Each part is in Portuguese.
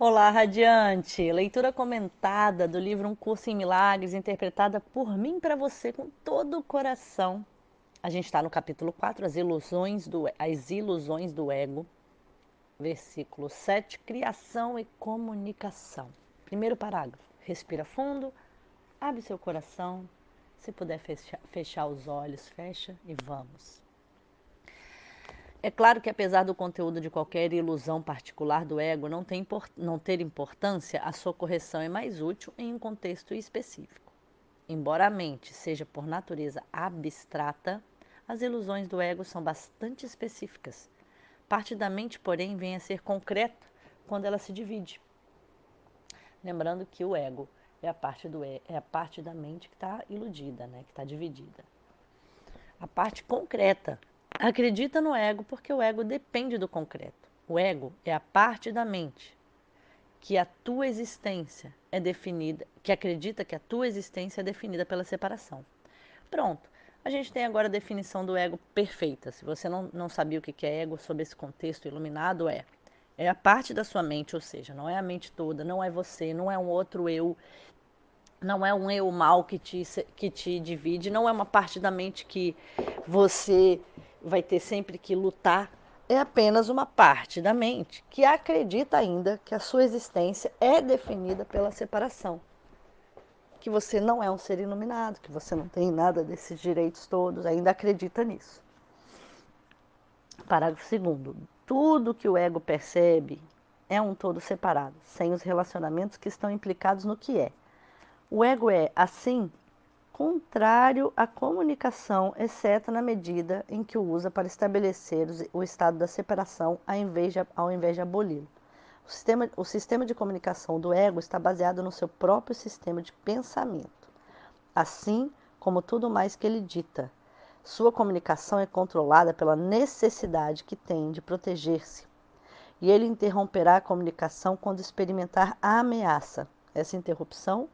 Olá, Radiante! Leitura comentada do livro Um Curso em Milagres, interpretada por mim para você com todo o coração. A gente está no capítulo 4, as ilusões do ego, versículo 7, criação e comunicação. Primeiro parágrafo, respira fundo, abre seu coração, se puder fechar os olhos, fecha e vamos. É claro que, apesar do conteúdo de qualquer ilusão particular do ego não ter importância, a sua correção é mais útil em um contexto específico. Embora a mente seja por natureza abstrata, as ilusões do ego são bastante específicas. Parte da mente, porém, vem a ser concreta quando ela se divide. Lembrando que o ego é a parte da mente que está iludida, né? Que está dividida. A parte concreta acredita no ego porque o ego depende do concreto. O ego é a parte da mente que a tua existência é definida, que acredita que a tua existência é definida pela separação. Pronto. A gente tem agora a definição do ego perfeita. Se você não sabia o que é ego sob esse contexto iluminado, é a parte da sua mente, ou seja, não é a mente toda, não é você, não é um outro eu, não é um eu mal que te divide, não é uma parte da mente que você vai ter sempre que lutar. É apenas uma parte da mente que acredita ainda que a sua existência é definida pela separação. Que você não é um ser iluminado, que você não tem nada desses direitos todos, ainda acredita nisso. Parágrafo 2º. Tudo que o ego percebe é um todo separado, sem os relacionamentos que estão implicados no que é. O ego é, assim, contrário à comunicação, exceto na medida em que o usa para estabelecer o estado da separação ao invés de aboli-lo. O sistema de comunicação do ego está baseado no seu próprio sistema de pensamento, assim como tudo mais que ele dita. Sua comunicação é controlada pela necessidade que tem de proteger-se, e ele interromperá a comunicação quando experimentar a ameaça. Essa interrupção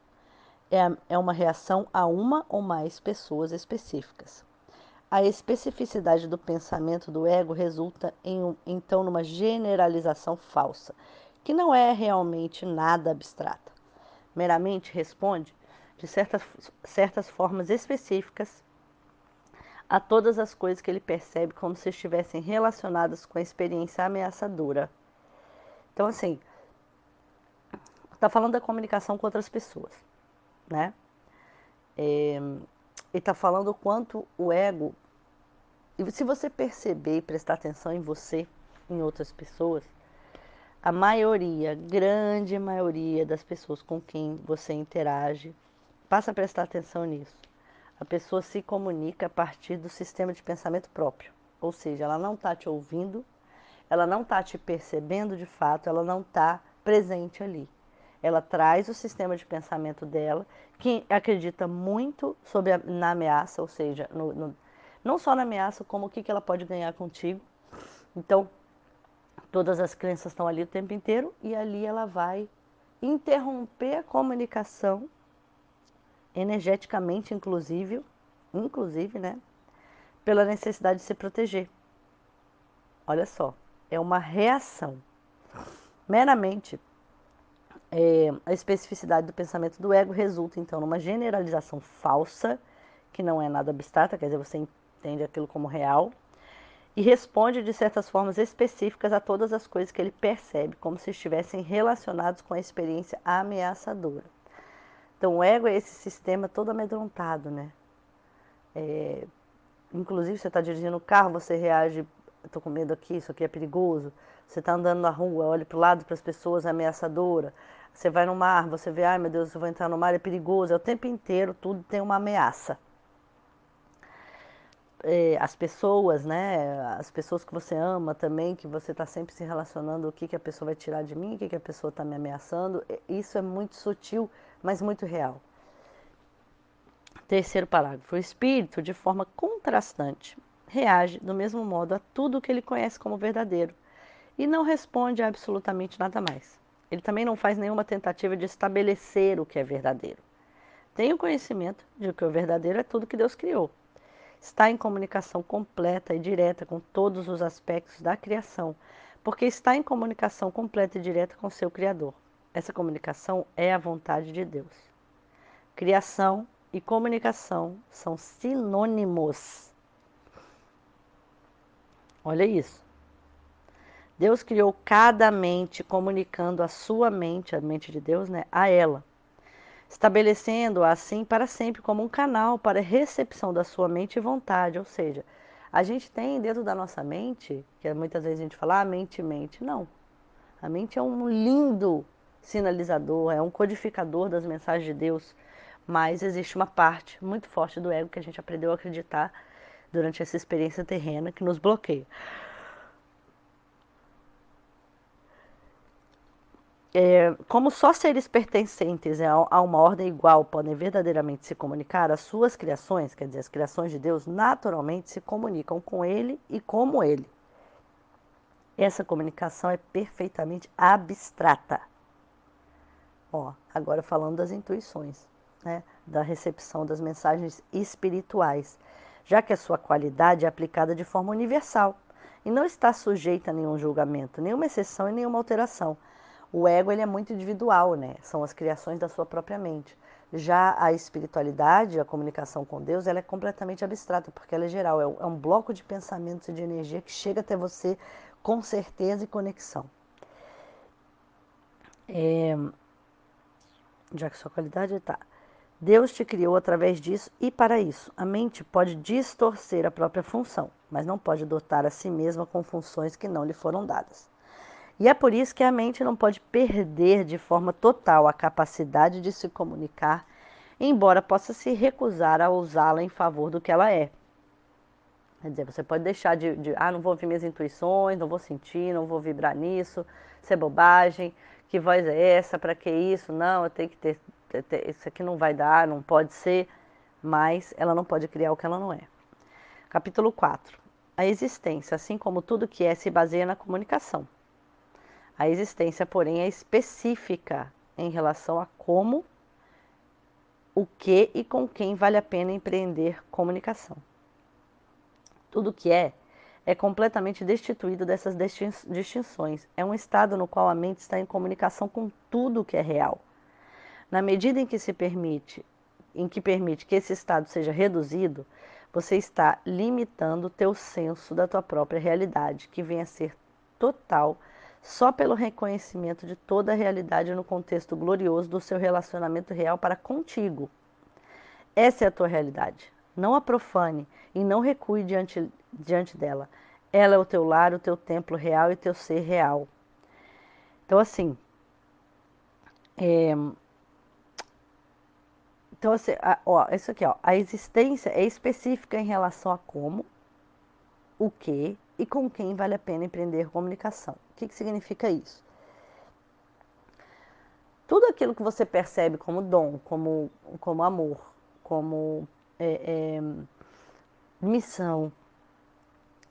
é uma reação a uma ou mais pessoas específicas. A especificidade do pensamento do ego resulta então numa generalização falsa, que não é realmente nada abstrata. Meramente responde de certas formas específicas a todas as coisas que ele percebe como se estivessem relacionadas com a experiência ameaçadora. Então, assim, está falando da comunicação com outras pessoas, né? Ele está falando o quanto o ego. E se você perceber e prestar atenção em você, em outras pessoas, a maioria, grande maioria das pessoas com quem você interage, passa a prestar atenção nisso. A pessoa se comunica a partir do sistema de pensamento próprio. Ou seja, ela não está te ouvindo, ela não está te percebendo de fato, ela não está presente ali. Ela traz o sistema de pensamento dela, que acredita muito na ameaça, ou seja, não só na ameaça, como o que ela pode ganhar contigo. Então, todas as crenças estão ali o tempo inteiro e ali ela vai interromper a comunicação, energeticamente inclusive, né? Pela necessidade de se proteger. Olha só, é uma reação. Meramente, a especificidade do pensamento do ego resulta, então, numa generalização falsa, que não é nada abstrata, quer dizer, você entende aquilo como real, e responde de certas formas específicas a todas as coisas que ele percebe, como se estivessem relacionados com a experiência ameaçadora. Então, o ego é esse sistema todo amedrontado, né? Inclusive, você está dirigindo o carro, você reage, estou com medo aqui, isso aqui é perigoso. Você está andando na rua, olha para o lado para as pessoas, é ameaçadora. Você vai no mar, você vê, ai meu Deus, eu vou entrar no mar, é perigoso. É o tempo inteiro, tudo tem uma ameaça. As pessoas, né? As pessoas que você ama também, que você está sempre se relacionando, o que a pessoa vai tirar de mim, o que a pessoa está me ameaçando. Isso é muito sutil, mas muito real. Terceiro parágrafo. O espírito, de forma contrastante, reage do mesmo modo a tudo o que ele conhece como verdadeiro e não responde a absolutamente nada mais. Ele também não faz nenhuma tentativa de estabelecer o que é verdadeiro. Tem o conhecimento de que o verdadeiro é tudo que Deus criou. Está em comunicação completa e direta com todos os aspectos da criação, porque está em comunicação completa e direta com seu Criador. Essa comunicação é a vontade de Deus. Criação e comunicação são sinônimos. Olha isso. Deus criou cada mente comunicando a sua mente, a mente de Deus, né, a ela, estabelecendo-a assim para sempre como um canal para a recepção da sua mente e vontade. Ou seja, a gente tem dentro da nossa mente, que muitas vezes a gente fala, mente, mente. Não. A mente é um lindo sinalizador, é um codificador das mensagens de Deus, mas existe uma parte muito forte do ego que a gente aprendeu a acreditar durante essa experiência terrena que nos bloqueia. Como só seres pertencentes a uma ordem igual podem verdadeiramente se comunicar, as suas criações, quer dizer, as criações de Deus, naturalmente se comunicam com Ele e como Ele. Essa comunicação é perfeitamente abstrata. Agora falando das intuições, né, da recepção das mensagens espirituais, já que a sua qualidade é aplicada de forma universal e não está sujeita a nenhum julgamento, nenhuma exceção e nenhuma alteração. O ego ele é muito individual, né? São as criações da sua própria mente. Já a espiritualidade, a comunicação com Deus, ela é completamente abstrata, porque ela é geral, é um bloco de pensamentos e de energia que chega até você com certeza e conexão. Já que sua qualidade está. Deus te criou através disso e para isso. A mente pode distorcer a própria função, mas não pode dotar a si mesma com funções que não lhe foram dadas. E é por isso que a mente não pode perder de forma total a capacidade de se comunicar, embora possa se recusar a usá-la em favor do que ela é. Quer dizer, você pode deixar não vou ouvir minhas intuições, não vou sentir, não vou vibrar nisso, isso é bobagem, que voz é essa, para que isso? Não, eu tenho que ter, isso aqui não vai dar, não pode ser, mas ela não pode criar o que ela não é. Capítulo 4. A existência, assim como tudo que é, se baseia na comunicação. A existência, porém, é específica em relação a como, o que e com quem vale a pena empreender comunicação. Tudo que é completamente destituído dessas distinções. É um estado no qual a mente está em comunicação com tudo que é real. Na medida em que permite que esse estado seja reduzido, você está limitando o teu senso da tua própria realidade, que vem a ser total só pelo reconhecimento de toda a realidade no contexto glorioso do seu relacionamento real para contigo. Essa é a tua realidade. Não a profane e não recue diante dela. Ela é o teu lar, o teu templo real e o teu ser real. Então, assim, isso aqui, a existência é específica em relação a como, o que e com quem vale a pena empreender comunicação. O que significa isso? Tudo aquilo que você percebe como dom, como amor, como missão,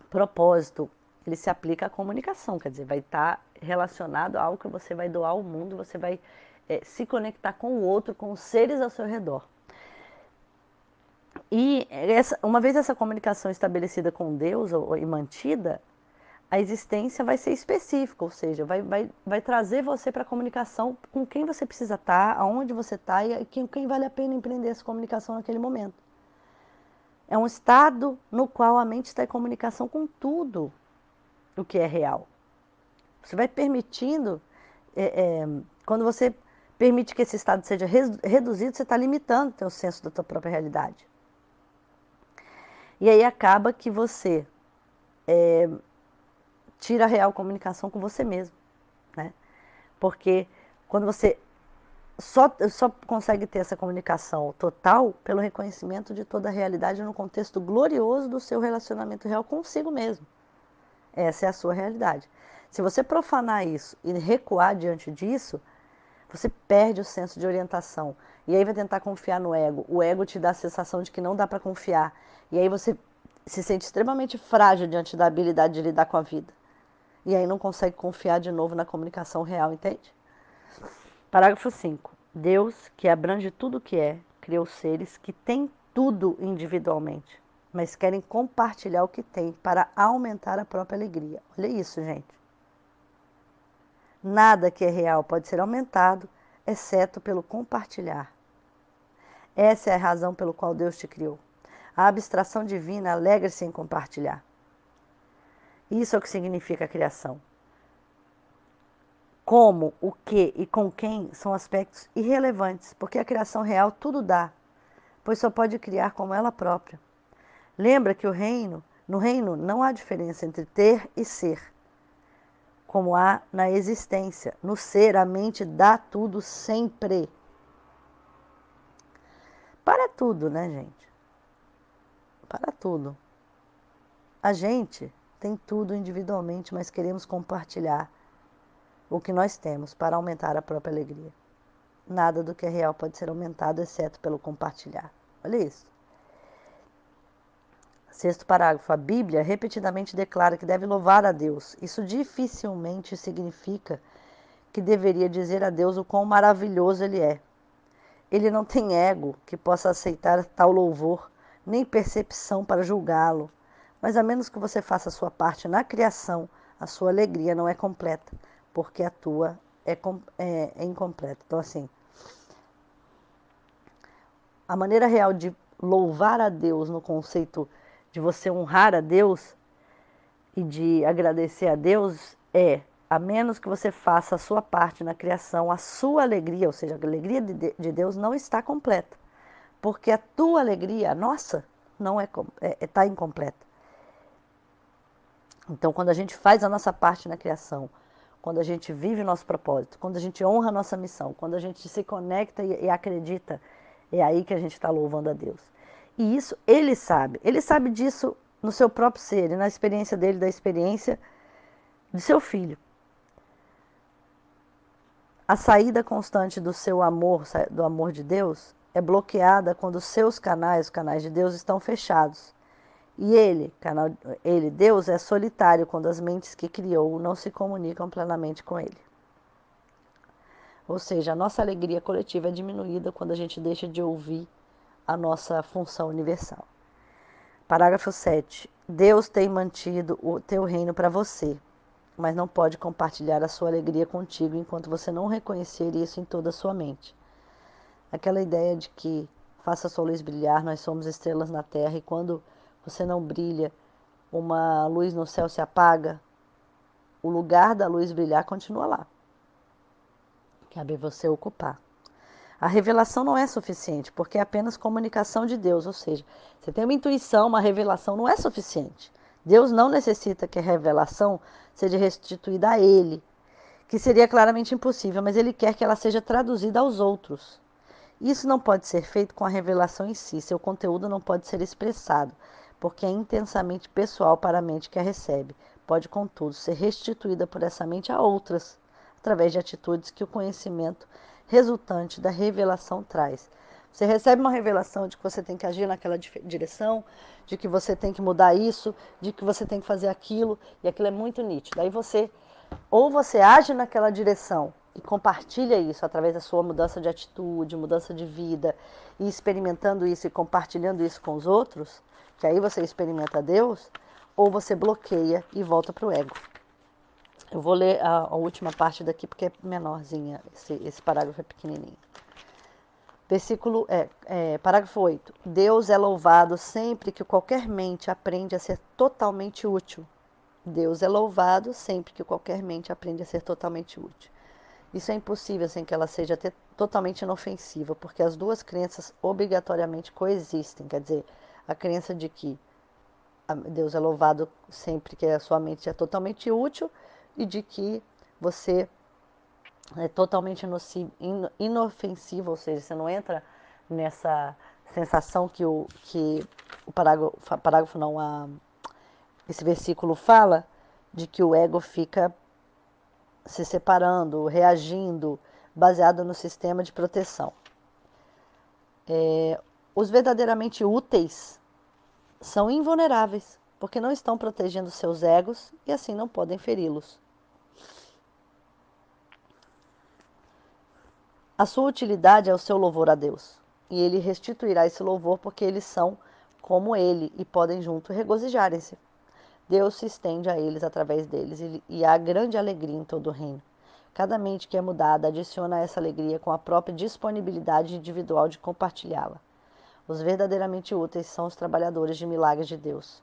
propósito, ele se aplica à comunicação, quer dizer, vai estar relacionado a algo que você vai doar ao mundo, você vai se conectar com o outro, com os seres ao seu redor. E uma vez essa comunicação estabelecida com Deus e mantida, a existência vai ser específica, ou seja, vai trazer você para a comunicação com quem você precisa estar, aonde você está e quem vale a pena empreender essa comunicação naquele momento. É um estado no qual a mente está em comunicação com tudo o que é real. Você vai permitindo, quando você permite que esse estado seja reduzido, você está limitando o teu senso da tua própria realidade. E aí acaba que você tira a real comunicação com você mesmo, né? Porque quando você só consegue ter essa comunicação total pelo reconhecimento de toda a realidade no contexto glorioso do seu relacionamento real consigo mesmo. Essa é a sua realidade. Se você profanar isso e recuar diante disso, você perde o senso de orientação. E aí vai tentar confiar no ego. O ego te dá a sensação de que não dá para confiar. E aí você se sente extremamente frágil diante da habilidade de lidar com a vida. E aí não consegue confiar de novo na comunicação real, entende? Parágrafo 5. Deus, que abrange tudo o que é, criou seres que têm tudo individualmente, mas querem compartilhar o que têm para aumentar a própria alegria. Olha isso, gente. Nada que é real pode ser aumentado, exceto pelo compartilhar. Essa é a razão pelo qual Deus te criou. A abstração divina alegra-se em compartilhar. Isso é o que significa a criação. Como, o que e com quem são aspectos irrelevantes, porque a criação real tudo dá, pois só pode criar como ela própria. Lembra que no reino não há diferença entre ter e ser, como há na existência. No ser, a mente dá tudo sempre. Para tudo, né, gente? Para tudo. A gente tem tudo individualmente, mas queremos compartilhar o que nós temos para aumentar a própria alegria. Nada do que é real pode ser aumentado, exceto pelo compartilhar. Olha isso. Sexto parágrafo. A Bíblia repetidamente declara que deve louvar a Deus. Isso dificilmente significa que deveria dizer a Deus o quão maravilhoso Ele é. Ele não tem ego que possa aceitar tal louvor, nem percepção para julgá-lo. Mas a menos que você faça a sua parte na criação, a sua alegria não é completa, porque a tua é incompleta. Então, assim, a maneira real de louvar a Deus no conceito de você honrar a Deus e de agradecer a Deus é, a menos que você faça a sua parte na criação, a sua alegria, ou seja, a alegria de Deus não está completa, porque a tua alegria, a nossa, não está incompleta. Então, quando a gente faz a nossa parte na criação, quando a gente vive o nosso propósito, quando a gente honra a nossa missão, quando a gente se conecta e acredita, é aí que a gente está louvando a Deus. E isso Ele sabe disso no seu próprio ser e na experiência dele, da experiência de seu filho. A saída constante do seu amor, do amor de Deus, é bloqueada quando os seus canais, os canais de Deus, estão fechados. E Deus, é solitário quando as mentes que criou não se comunicam plenamente com ele. Ou seja, a nossa alegria coletiva é diminuída quando a gente deixa de ouvir a nossa função universal. Parágrafo 7. Deus tem mantido o teu reino para você, mas não pode compartilhar a sua alegria contigo enquanto você não reconhecer isso em toda a sua mente. Aquela ideia de que faça a sua luz brilhar, nós somos estrelas na terra, e quando você não brilha, uma luz no céu se apaga, o lugar da luz brilhar continua lá. Cabe você ocupar. A revelação não é suficiente, porque é apenas comunicação de Deus, ou seja, você tem uma intuição, uma revelação não é suficiente. Deus não necessita que a revelação seja restituída a Ele, que seria claramente impossível, mas Ele quer que ela seja traduzida aos outros. Isso não pode ser feito com a revelação em si, seu conteúdo não pode ser expressado, porque é intensamente pessoal para a mente que a recebe. Pode, contudo, ser restituída por essa mente a outras, através de atitudes que o conhecimento resultante da revelação traz. Você recebe uma revelação de que você tem que agir naquela direção, de que você tem que mudar isso, de que você tem que fazer aquilo, e aquilo é muito nítido. Aí ou você age naquela direção e compartilha isso através da sua mudança de atitude, mudança de vida, e experimentando isso e compartilhando isso com os outros, que aí você experimenta Deus, ou você bloqueia e volta para o ego. Eu vou ler a última parte daqui porque é menorzinha, esse parágrafo é pequenininho. Parágrafo 8. Deus é louvado sempre que qualquer mente aprende a ser totalmente útil. Deus é louvado sempre que qualquer mente aprende a ser totalmente útil. Isso é impossível sem que ela seja totalmente inofensiva, porque as duas crenças obrigatoriamente coexistem. Quer dizer, a crença de que Deus é louvado sempre que a sua mente é totalmente útil e de que você é totalmente inofensivo, ou seja, você não entra nessa sensação que o parágrafo não, esse versículo fala, de que o ego fica se separando, reagindo, baseado no sistema de proteção. Os verdadeiramente úteis são invulneráveis, porque não estão protegendo seus egos e assim não podem feri-los. A sua utilidade é o seu louvor a Deus, e Ele restituirá esse louvor porque eles são como Ele e podem junto regozijarem-se. Deus se estende a eles através deles e há grande alegria em todo o reino. Cada mente que é mudada adiciona a essa alegria com a própria disponibilidade individual de compartilhá-la. Os verdadeiramente úteis são os trabalhadores de milagres de Deus,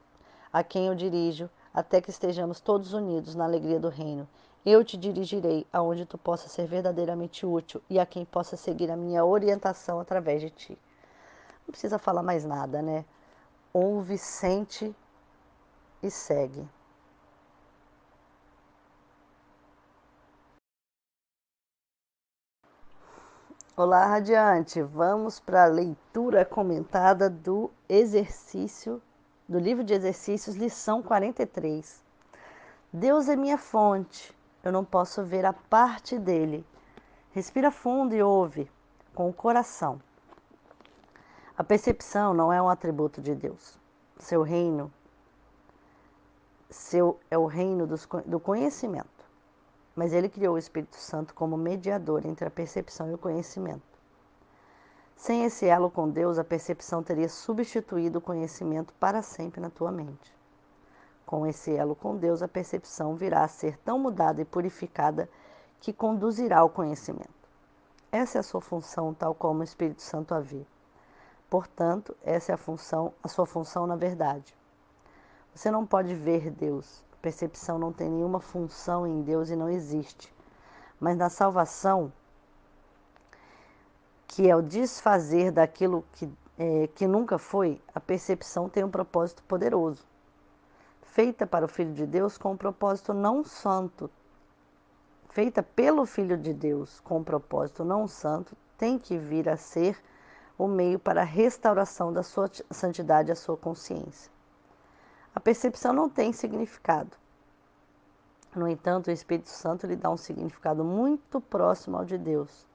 a quem eu dirijo, até que estejamos todos unidos na alegria do reino. Eu te dirigirei aonde tu possa ser verdadeiramente útil e a quem possa seguir a minha orientação através de ti. Não precisa falar mais nada, né? Ouve, sente e segue. Olá, Radiante! Vamos para a leitura comentada do livro de exercícios, lição 43. Deus é minha fonte, eu não posso ver a parte dele. Respira fundo e ouve, com o coração. A percepção não é um atributo de Deus. Seu reino é o reino do conhecimento. Mas ele criou o Espírito Santo como mediador entre a percepção e o conhecimento. Sem esse elo com Deus, a percepção teria substituído o conhecimento para sempre na tua mente. Com esse elo com Deus, a percepção virá a ser tão mudada e purificada que conduzirá ao conhecimento. Essa é a sua função, tal como o Espírito Santo a vê. Portanto, essa é a sua função na verdade. Você não pode ver Deus. A percepção não tem nenhuma função em Deus e não existe. Mas na salvação, que é o desfazer daquilo que nunca foi, a percepção tem um propósito poderoso. Feita para o Filho de Deus com um propósito não santo. Feita pelo Filho de Deus com um propósito não santo, tem que vir a ser o meio para a restauração da sua santidade à sua consciência. A percepção não tem significado. No entanto, o Espírito Santo lhe dá um significado muito próximo ao de Deus.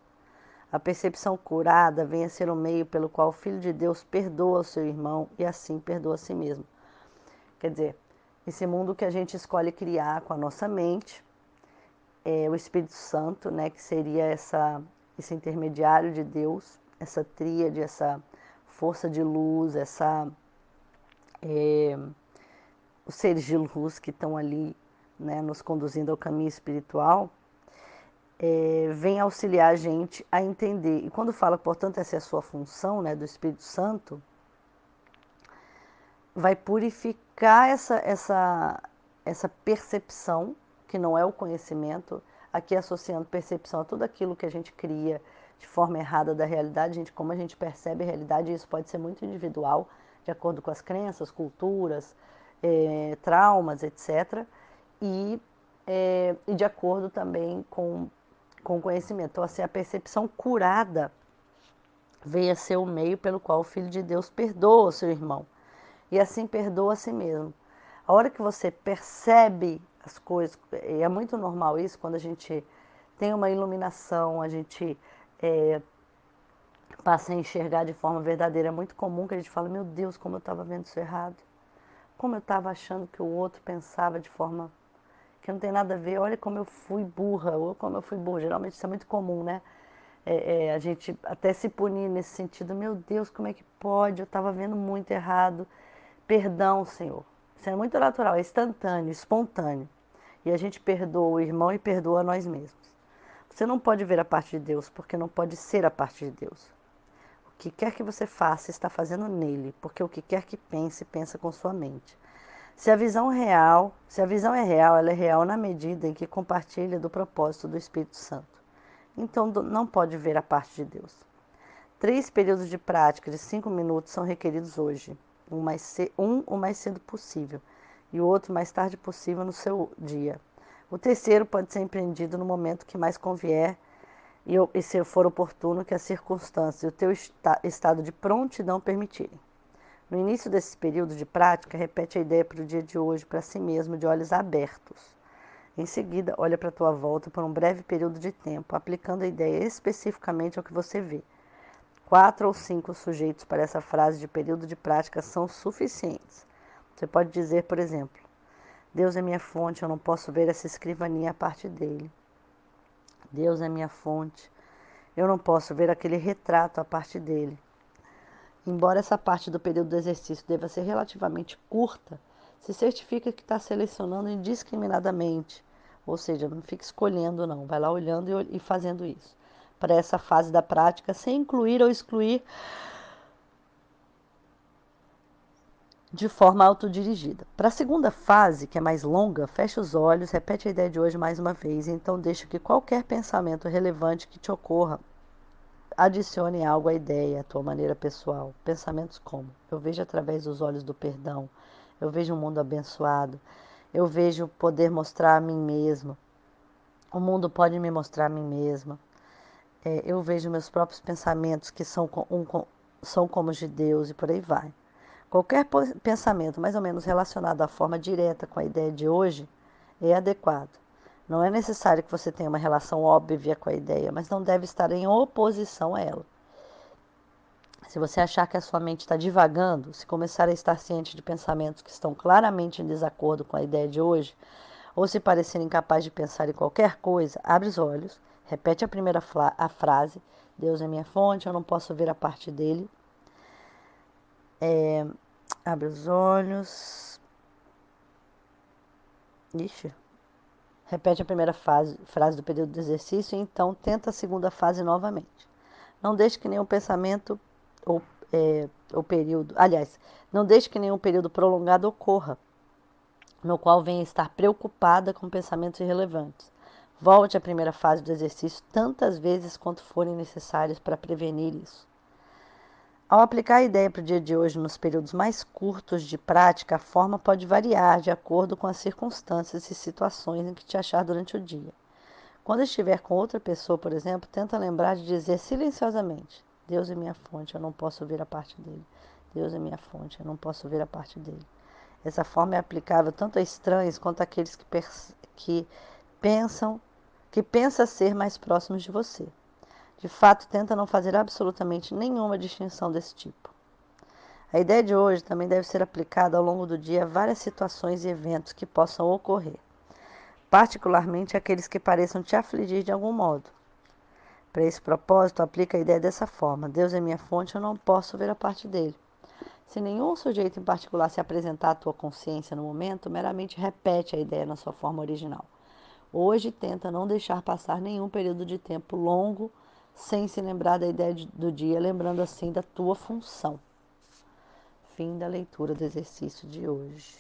A percepção curada vem a ser o meio pelo qual o Filho de Deus perdoa o seu irmão e assim perdoa a si mesmo. Quer dizer, esse mundo que a gente escolhe criar com a nossa mente, é o Espírito Santo, né, que seria esse intermediário de Deus, essa tríade, essa força de luz, os seres de luz que estão ali, né, nos conduzindo ao caminho espiritual, vem auxiliar a gente a entender. E quando fala, portanto, essa é a sua função, né, do Espírito Santo, vai purificar essa percepção, que não é o conhecimento, aqui associando percepção a tudo aquilo que a gente cria de forma errada da realidade, como a gente percebe a realidade, isso pode ser muito individual, de acordo com as crenças, culturas, traumas, etc. E de acordo também com o conhecimento. Então, assim, a percepção curada veio a ser o meio pelo qual o Filho de Deus perdoa o seu irmão. E assim perdoa a si mesmo. A hora que você percebe as coisas, é muito normal isso, quando a gente tem uma iluminação, a gente passa a enxergar de forma verdadeira. É muito comum que a gente fala, meu Deus, como eu estava vendo isso errado. Como eu estava achando que o outro pensava de forma que não tem nada a ver. Olha como eu fui burra, ou como eu fui burra. Geralmente isso é muito comum, né? A gente até se punir nesse sentido. Meu Deus, como é que pode? Eu estava vendo muito errado. Perdão, Senhor. Isso é muito natural, é instantâneo, espontâneo. E a gente perdoa o irmão e perdoa a nós mesmos. Você não pode ver a parte de Deus, porque não pode ser a parte de Deus. O que quer que você faça, está fazendo nele, porque o que quer que pense, pensa com sua mente. Se a visão é real, ela é real na medida em que compartilha do propósito do Espírito Santo. Então não pode ver a parte de Deus. 3 períodos de prática de 5 minutos são requeridos hoje. Um o mais cedo possível e o outro mais tarde possível no seu dia. O terceiro pode ser empreendido no momento que mais convier e se for oportuno que as circunstâncias e o teu estado de prontidão permitirem. No início desse período de prática, repete a ideia para o dia de hoje para si mesmo de olhos abertos. Em seguida, olha para a tua volta por um breve período de tempo, aplicando a ideia especificamente ao que você vê. 4 ou 5 sujeitos para essa frase de período de prática são suficientes. Você pode dizer, por exemplo, Deus é minha fonte, eu não posso ver essa escrivaninha a parte dele. Deus é minha fonte, eu não posso ver aquele retrato a parte dele. Embora essa parte do período do exercício deva ser relativamente curta, se certifica que está selecionando indiscriminadamente Ou seja, não fica escolhendo não, vai lá olhando e fazendo isso. Para essa fase da prática, sem incluir ou excluir de forma autodirigida. Para a segunda fase, que é mais longa, feche os olhos, repete a ideia de hoje mais uma vez, e então deixa que qualquer pensamento relevante que te ocorra adicione algo à ideia, à tua maneira pessoal. Pensamentos como: eu vejo através dos olhos do perdão, eu vejo um mundo abençoado, eu vejo poder mostrar a mim mesmo, o mundo pode me mostrar a mim mesma, eu vejo meus próprios pensamentos que são como os de Deus e por aí vai. Qualquer pensamento mais ou menos relacionado à forma direta com a ideia de hoje é adequado. Não é necessário que você tenha uma relação óbvia com a ideia, mas não deve estar em oposição a ela. Se você achar que a sua mente está divagando, se começar a estar ciente de pensamentos que estão claramente em desacordo com a ideia de hoje, ou se parecer incapaz de pensar em qualquer coisa, abre os olhos, repete a primeira frase: Deus é minha fonte, eu não posso ver a parte dele. Abre os olhos. Ixi. Repete a primeira frase do período do exercício e então tenta a segunda fase novamente. Não deixe que nenhum pensamento ou período, aliás, não deixe que nenhum período prolongado ocorra, no qual venha estar preocupada com pensamentos irrelevantes. Volte à primeira fase do exercício tantas vezes quanto forem necessárias para prevenir isso. Ao aplicar a ideia para o dia de hoje nos períodos mais curtos de prática, a forma pode variar de acordo com as circunstâncias e situações em que te achar durante o dia. Quando estiver com outra pessoa, por exemplo, tenta lembrar de dizer silenciosamente: Deus é minha fonte, eu não posso ver a parte dele. Deus é minha fonte, eu não posso ver a parte dele. Essa forma é aplicável tanto a estranhos quanto àqueles que pensa ser mais próximos de você. De fato, tenta não fazer absolutamente nenhuma distinção desse tipo. A ideia de hoje também deve ser aplicada ao longo do dia a várias situações e eventos que possam ocorrer, particularmente aqueles que pareçam te afligir de algum modo. Para esse propósito, aplica a ideia dessa forma: Deus é minha fonte, eu não posso ver a parte dele. Se nenhum sujeito em particular se apresentar à tua consciência no momento, meramente repete a ideia na sua forma original. Hoje, tenta não deixar passar nenhum período de tempo longo sem se lembrar da ideia do dia, lembrando assim da tua função. Fim da leitura do exercício de hoje.